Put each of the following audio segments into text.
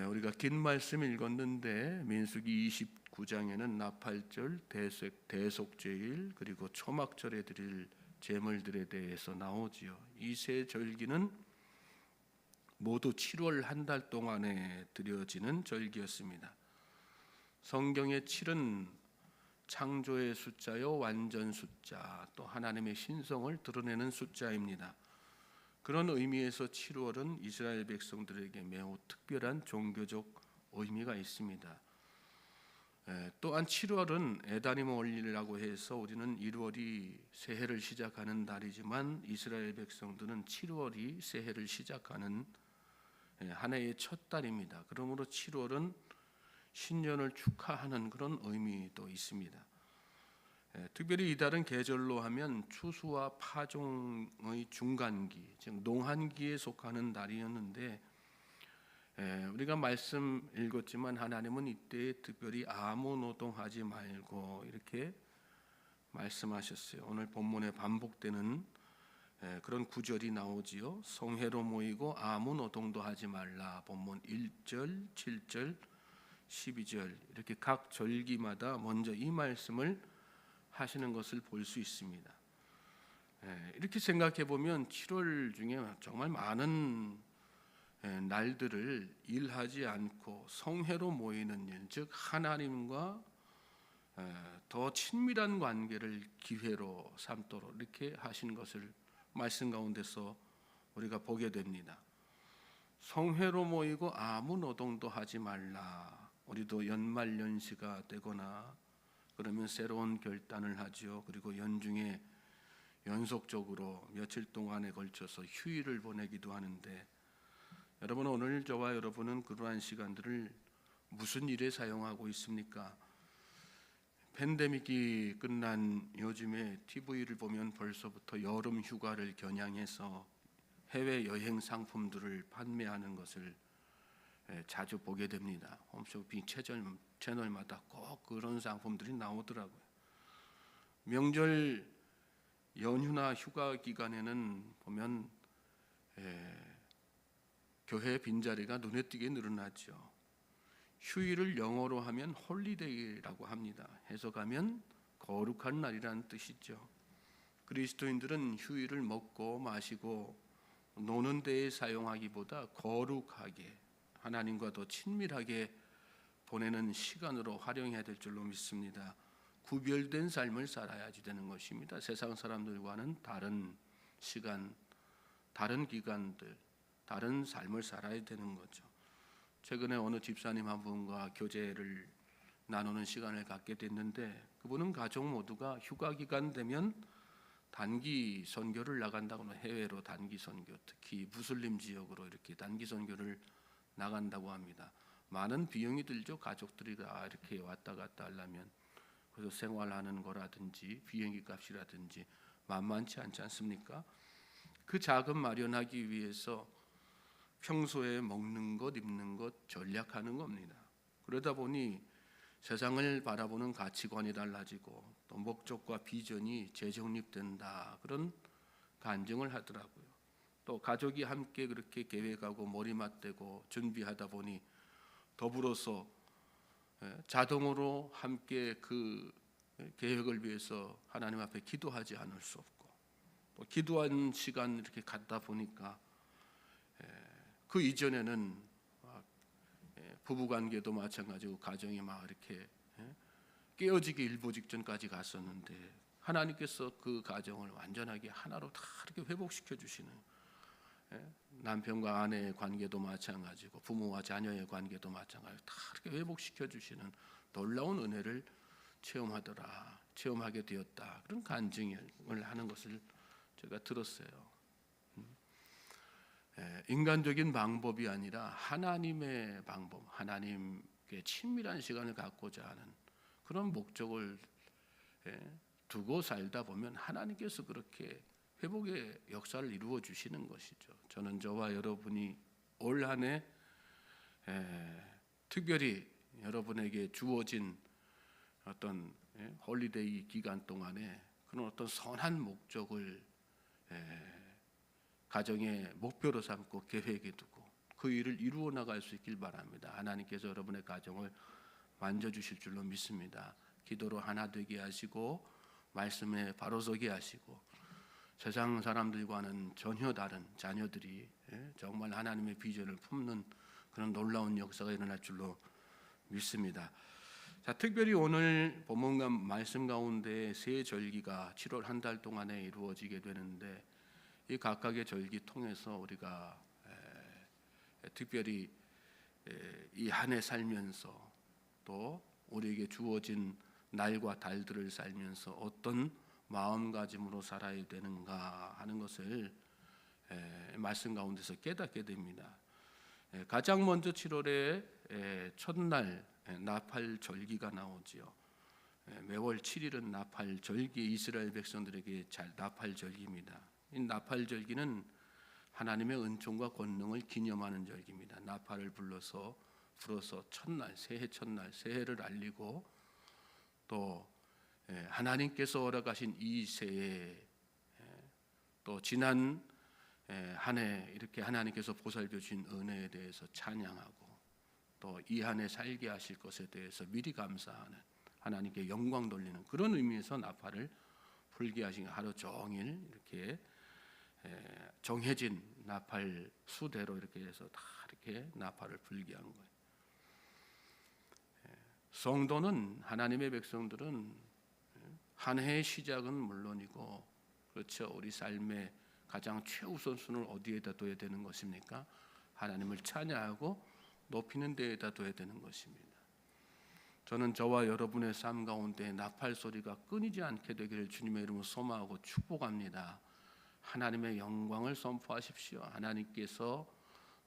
우리가 긴 말씀 읽었는데 민수기 29장에는 나팔절, 대속죄일 그리고 초막절에 드릴 제물들에 대해서 나오지요. 이 세 절기는 모두 7월 한 달 동안에 드려지는 절기였습니다. 성경의 7은 창조의 숫자요, 완전 숫자, 또 하나님의 신성을 드러내는 숫자입니다. 그런 의미에서 7월은 이스라엘 백성들에게 매우 특별한 종교적 의미가 있습니다. 또한 7월은 에다님 월이라고 해서 우리는 1월이 새해를 시작하는 달이지만 이스라엘 백성들은 7월이 새해를 시작하는 한 해의 첫 달입니다. 그러므로 7월은 신년을 축하하는 그런 의미도 있습니다. 특별히 이 달은 계절로 하면 추수와 파종의 중간기, 즉 농한기에 속하는 달이었는데 우리가 말씀 읽었지만 하나님은 이때 특별히 아무 노동하지 말고 이렇게 말씀하셨어요. 오늘 본문에 반복되는 그런 구절이 나오지요. 성회로 모이고 아무 노동도 하지 말라. 본문 1절, 7절, 12절 이렇게 각 절기마다 먼저 이 말씀을 하시는 것을 볼 수 있습니다. 이렇게 생각해 보면 7월 중에 정말 많은 날들을 일하지 않고 성회로 모이는 일, 즉 하나님과 더 친밀한 관계를 기회로 삼도록 이렇게 하신 것을 말씀 가운데서 우리가 보게 됩니다. 성회로 모이고 아무 노동도 하지 말라. 우리도 연말연시가 되거나 그러면 새로운 결단을 하죠. 그리고 연중에 연속적으로 며칠 동안에 걸쳐서 휴일을 보내기도 하는데 여러분, 오늘 저와 여러분은 그러한 시간들을 무슨 일에 사용하고 있습니까? 팬데믹이 끝난 요즘에 TV를 보면 벌써부터 여름 휴가를 겨냥해서 해외 여행 상품들을 판매하는 것을 자주 보게 됩니다. 홈쇼핑 채널마다 꼭 그런 상품들이 나오더라고요. 명절 연휴나 휴가 기간에는 보면 교회 빈자리가 눈에 띄게 늘어나죠. 휴일을 영어로 하면 홀리데이라고 합니다. 해석하면 거룩한 날이라는 뜻이죠. 그리스도인들은 휴일을 먹고 마시고 노는 데에 사용하기보다 거룩하게 하나님과 더 친밀하게 보내는 시간으로 활용해야 될 줄로 믿습니다. 구별된 삶을 살아야지 되는 것입니다. 세상 사람들과는 다른 시간, 다른 기간들, 다른 삶을 살아야 되는 거죠. 최근에 어느 집사님 한 분과 교제를 나누는 시간을 갖게 됐는데 그분은 가족 모두가 휴가 기간 되면 단기 선교를 나간다고는 해외로 단기 선교, 특히 무슬림 지역으로 이렇게 단기 선교를 나간다고 합니다. 많은 비용이 들죠. 가족들이 다 이렇게 왔다 갔다 하려면. 그래서 생활하는 거라든지 비행기 값이라든지 만만치 않지 않습니까? 그 자금 마련하기 위해서 평소에 먹는 것, 입는 것 전략하는 겁니다. 그러다 보니 세상을 바라보는 가치관이 달라지고 또 목적과 비전이 재정립된다, 그런 간증을 하더라고요. 또 가족이 함께 그렇게 계획하고 머리 맞대고 준비하다 보니 더불어서 자동으로 함께 그 계획을 위해서 하나님 앞에 기도하지 않을 수 없고 또 기도하는 시간 이렇게 갖다 보니까 그 이전에는 부부관계도 마찬가지고 가정이 막 이렇게 깨어지기 일보 직전까지 갔었는데 하나님께서 그 가정을 완전하게 하나로 다 이렇게 회복시켜 주시는, 남편과 아내의 관계도 마찬가지고 부모와 자녀의 관계도 마찬가지고 다 이렇게 회복시켜 주시는 놀라운 은혜를 체험하게 되었다, 그런 간증을 하는 것을 제가 들었어요. 인간적인 방법이 아니라 하나님의 방법, 하나님께 친밀한 시간을 갖고자 하는 그런 목적을 두고 살다 보면 하나님께서 그렇게 회복의 역사를 이루어 주시는 것이죠. 저는 저와 여러분이 올 한 해 특별히 여러분에게 주어진 어떤 홀리데이 기간 동안에 그런 어떤 선한 목적을 가정의 목표로 삼고 계획에 두고 그 일을 이루어 나갈 수 있길 바랍니다. 하나님께서 여러분의 가정을 만져주실 줄로 믿습니다. 기도로 하나 되게 하시고 말씀에 바로서게 하시고 세상 사람들과는 전혀 다른 자녀들이 정말 하나님의 비전을 품는 그런 놀라운 역사가 일어날 줄로 믿습니다. 자, 특별히 오늘 본문과 말씀 가운데 세 절기가 7월 한 달 동안에 이루어지게 되는데 이 각각의 절기 통해서 우리가 특별히 이 한 해 살면서 또 우리에게 주어진 날과 달들을 살면서 어떤 마음가짐으로 살아야 되는가 하는 것을 말씀 가운데서 깨닫게 됩니다. 가장 먼저 7월의 첫날 나팔절기가 나오지요. 매월 7일은 나팔절기, 이스라엘 백성들에게 나팔절기입니다. 이 나팔절기는 하나님의 은총과 권능을 기념하는 절기입니다. 나팔을 불어서 첫날, 새해 첫날, 새해를 알리고 또 하나님께서 허락하신 이 새해 또 지난 한 해 이렇게 하나님께서 보살펴 주신 은혜에 대해서 찬양하고 또 이 한 해 살게 하실 것에 대해서 미리 감사하는 하나님께 영광 돌리는 그런 의미에서 나팔을 불게 하신 하루 종일 이렇게 정해진 나팔 수대로 이렇게 해서 다 이렇게 나팔을 불게 한 거예요. 성도는 하나님의 백성들은 한 해의 시작은 물론이고 그렇죠. 우리 삶의 가장 최우선순을 어디에다 둬야 되는 것입니까? 하나님을 찬양하고 높이는 데에다 둬야 되는 것입니다. 저는 저와 여러분의 삶 가운데 나팔 소리가 끊이지 않게 되기를 주님의 이름으로 소망하고 축복합니다. 하나님의 영광을 선포하십시오. 하나님께서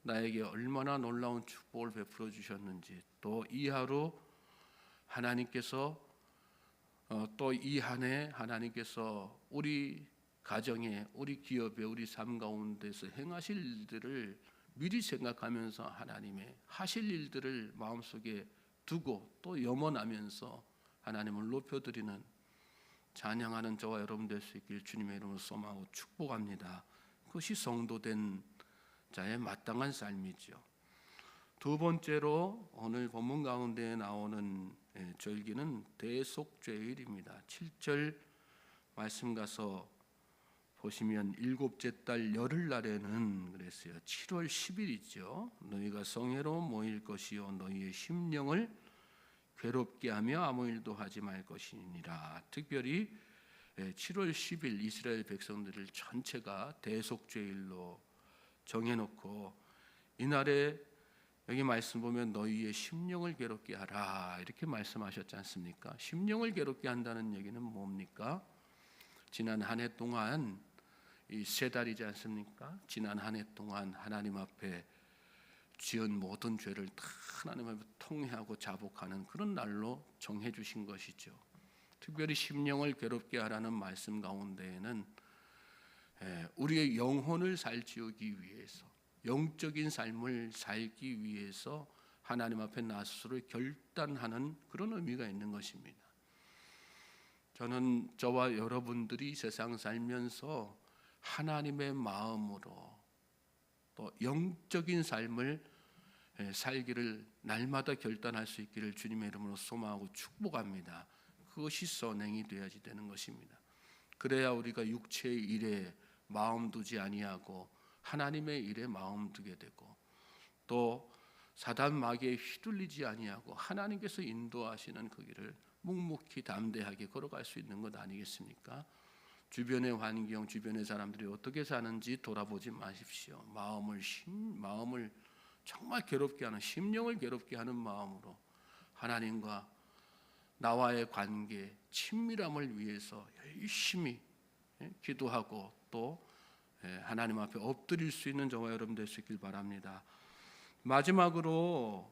나에게 얼마나 놀라운 축복을 베풀어 주셨는지 또 이 하루 하나님께서 또 이 한 해 하나님께서 우리 가정에 우리 기업에 우리 삶 가운데서 행하실 일들을 미리 생각하면서 하나님의 하실 일들을 마음속에 두고 또 염원하면서 하나님을 높여드리는 찬양하는 저와 여러분 될 수 있길 주님의 이름으로 소망하고 축복합니다. 그것이 성도된 자의 마땅한 삶이죠. 두 번째로 오늘 본문 가운데 나오는 절기는 대속죄일입니다. 7절 말씀 가서 보시면 일곱째 달 열흘날에는 그랬어요. 7월 10일이죠. 너희가 성회로 모일 것이요 너희의 심령을 괴롭게 하며 아무 일도 하지 말 것이니라. 특별히 7월 10일 이스라엘 백성들을 전체가 대속죄일로 정해놓고 이날에 여기 말씀 보면 너희의 심령을 괴롭게 하라 이렇게 말씀하셨지 않습니까? 심령을 괴롭게 한다는 얘기는 뭡니까? 지난 한 해 동안 이 세 달이지 않습니까? 지난 한 해 동안 하나님 앞에 지은 모든 죄를 다 하나님 앞에 통회하고 자복하는 그런 날로 정해 주신 것이죠. 특별히 심령을 괴롭게 하라는 말씀 가운데에는 우리의 영혼을 살찌우기 위해서 영적인 삶을 살기 위해서 하나님 앞에 나 스스로를 결단하는 그런 의미가 있는 것입니다. 저는 저와 여러분들이 세상 살면서 하나님의 마음으로 또 영적인 삶을 살기를 날마다 결단할 수 있기를 주님의 이름으로 소망하고 축복합니다. 그것이 선행이 되어야지 되는 것입니다. 그래야 우리가 육체의 일에 마음 두지 아니하고 하나님의 일에 마음 두게 되고 또 사단 마귀에 휘둘리지 아니하고 하나님께서 인도하시는 그 길을 묵묵히 담대하게 걸어갈 수 있는 것 아니겠습니까? 주변의 환경, 주변의 사람들이 어떻게 사는지 돌아보지 마십시오. 마음을 정말 괴롭게 하는, 심령을 괴롭게 하는 마음으로 하나님과 나와의 관계, 친밀함을 위해서 열심히 기도하고 또 하나님 앞에 엎드릴 수 있는 저와 여러분 될 수 있길 바랍니다. 마지막으로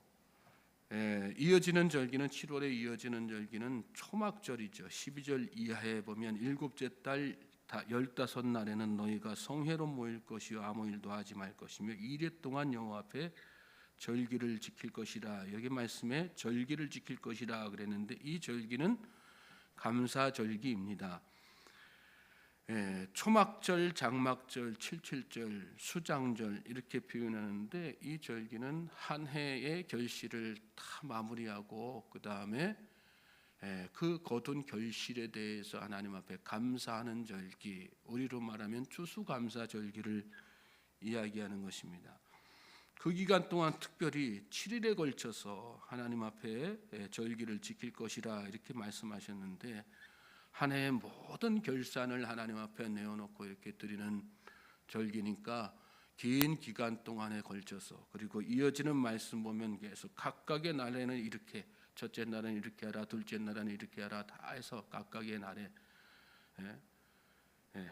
이어지는 절기는 7월에 이어지는 절기는 초막절이죠. 12절 이하에 보면 일곱째 달 15날에는 너희가 성회로 모일 것이요 아무 일도 하지 말 것이며 이래 동안 여호와 앞에 절기를 지킬 것이라. 여기 말씀에 절기를 지킬 것이라 그랬는데 이 절기는 감사절기입니다. 초막절, 장막절, 칠칠절, 수장절 이렇게 표현하는데 이 절기는 한 해의 결실을 다 마무리하고 그 다음에 그 거둔 결실에 대해서 하나님 앞에 감사하는 절기, 우리로 말하면 추수감사절기를 이야기하는 것입니다. 그 기간 동안 특별히 7일에 걸쳐서 하나님 앞에 절기를 지킬 것이라 이렇게 말씀하셨는데 한 해의 모든 결산을 하나님 앞에 내어놓고 이렇게 드리는 절기니까 긴 기간 동안에 걸쳐서, 그리고 이어지는 말씀 보면 계속 각각의 날에는 이렇게, 첫째 날은 이렇게 하라, 둘째 날은 이렇게 하라 다 해서 각각의 날에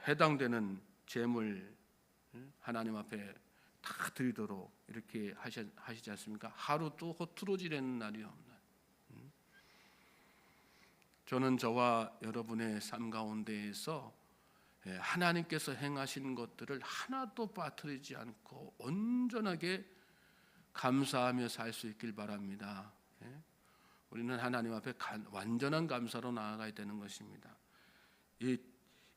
해당되는 제물 하나님 앞에 다 드리도록 이렇게 하시지 않습니까? 하루도 허투루 지내는 날이 없는. 저는 저와 여러분의 삶 가운데에서 하나님께서 행하신 것들을 하나도 빠뜨리지 않고 온전하게 감사하며 살 수 있길 바랍니다. 우리는 하나님 앞에 완전한 감사로 나아가야 되는 것입니다. 이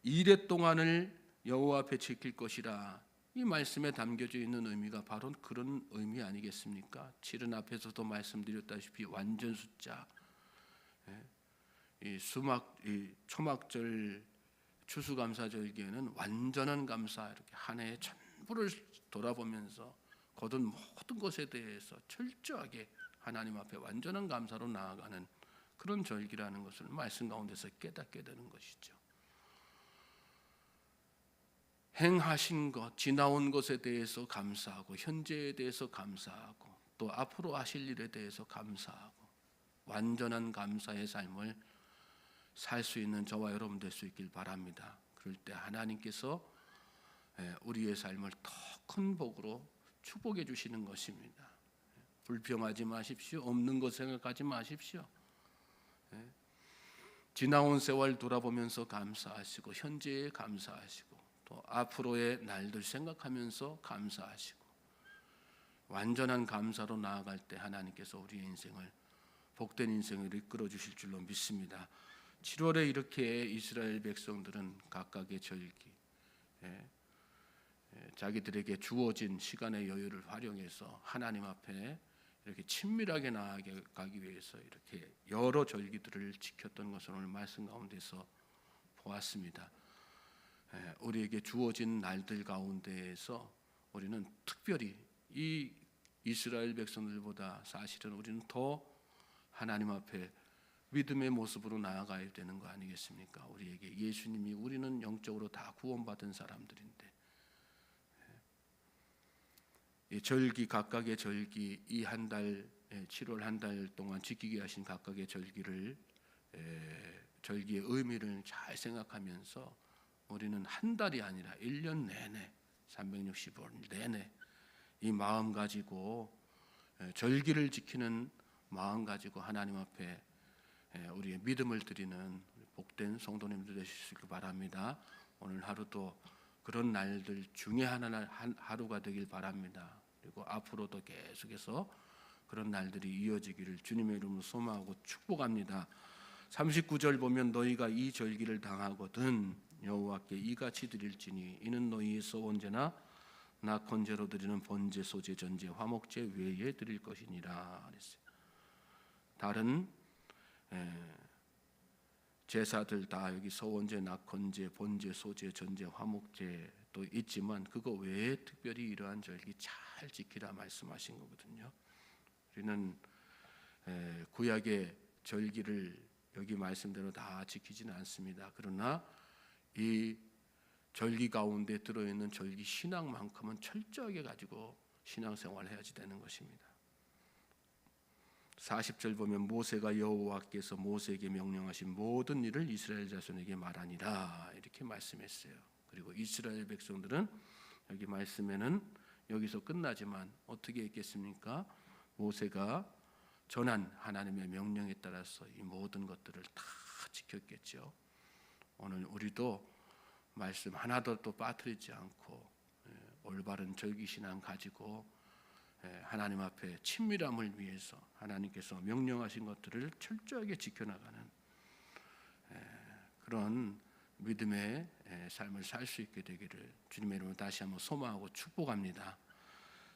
이레 동안을 여호와 앞에 지킬 것이라, 이 말씀에 담겨져 있는 의미가 바로 그런 의미 아니겠습니까? 7은 앞에서도 말씀드렸다시피 완전 숫자, 이 초막절 추수감사절기에는 완전한 감사, 이렇게 한 해의 전부를 돌아보면서 거둔 모든 것에 대해서 철저하게 하나님 앞에 완전한 감사로 나아가는 그런 절기라는 것을 말씀 가운데서 깨닫게 되는 것이죠. 행하신 것, 지나온 것에 대해서 감사하고, 현재에 대해서 감사하고, 또 앞으로 하실 일에 대해서 감사하고, 완전한 감사의 삶을 살 수 있는 저와 여러분 될 수 있길 바랍니다. 그럴 때 하나님께서 우리의 삶을 더 큰 복으로 축복해 주시는 것입니다. 불평하지 마십시오. 없는 것 생각하지 마십시오. 지나온 세월 돌아보면서 감사하시고, 현재에 감사하시고, 또 앞으로의 날들 생각하면서 감사하시고, 완전한 감사로 나아갈 때 하나님께서 우리의 인생을, 복된 인생을 이끌어 주실 줄로 믿습니다. 7월에 이렇게 이스라엘 백성들은 각각의 절기, 자기들에게 주어진 시간의 여유를 활용해서 하나님 앞에 이렇게 친밀하게 나아가기 위해서 이렇게 여러 절기들을 지켰던 것을 오늘 말씀 가운데서 보았습니다. 우리에게 주어진 날들 가운데에서 우리는 특별히 이 이스라엘 백성들보다 사실은 우리는 더 하나님 앞에 믿음의 모습으로 나아가야 되는 거 아니겠습니까? 우리에게 예수님이, 우리는 영적으로 다 구원받은 사람들인데, 이 절기, 각각의 절기, 이 한 달, 7월 한 달 동안 지키게 하신 각각의 절기를, 절기의 의미를 잘 생각하면서 우리는 한 달이 아니라 1년 내내 365일 내내 이 마음 가지고, 절기를 지키는 마음 가지고 하나님 앞에 우리의 믿음을 드리는 복된 성도님들 되시길 바랍니다. 오늘 하루도 그런 날들 중에 하루가 되길 바랍니다. 그리고 앞으로도 계속해서 그런 날들이 이어지기를 주님의 이름으로 소망하고 축복합니다. 39절 보면 너희가 이 절기를 당하거든 여호와께 이같이 드릴지니 이는 너희에서 언제나 낙헌제로 드리는 번제, 소제, 전제, 화목제 외에 드릴 것이니라 그랬어요. 다른 제사들 다 여기 서원제, 낙헌제, 번제, 소제, 전제, 화목제 또 있지만 그거 외에 특별히 이러한 절기 잘 지키라 말씀하신 거거든요. 우리는 구약의 절기를 여기 말씀대로 다 지키지는 않습니다. 그러나 이 절기 가운데 들어있는 절기 신앙만큼은 철저하게 가지고 신앙생활을 해야지 되는 것입니다. 40절 보면 모세가 여호와께서 모세에게 명령하신 모든 일을 이스라엘 자손에게 말하니라 이렇게 말씀했어요. 그리고 이스라엘 백성들은 여기 말씀에는 여기서 끝나지만 어떻게 했겠습니까? 모세가 전한 하나님의 명령에 따라서 이 모든 것들을 다 지켰겠죠. 오늘 우리도 말씀 하나도 또 빠뜨리지 않고 올바른 절기신앙 가지고 하나님 앞에 친밀함을 위해서 하나님께서 명령하신 것들을 철저하게 지켜나가는 그런 믿음의 삶을 살 수 있게 되기를 주님의 이름으로 다시 한번 소망하고 축복합니다.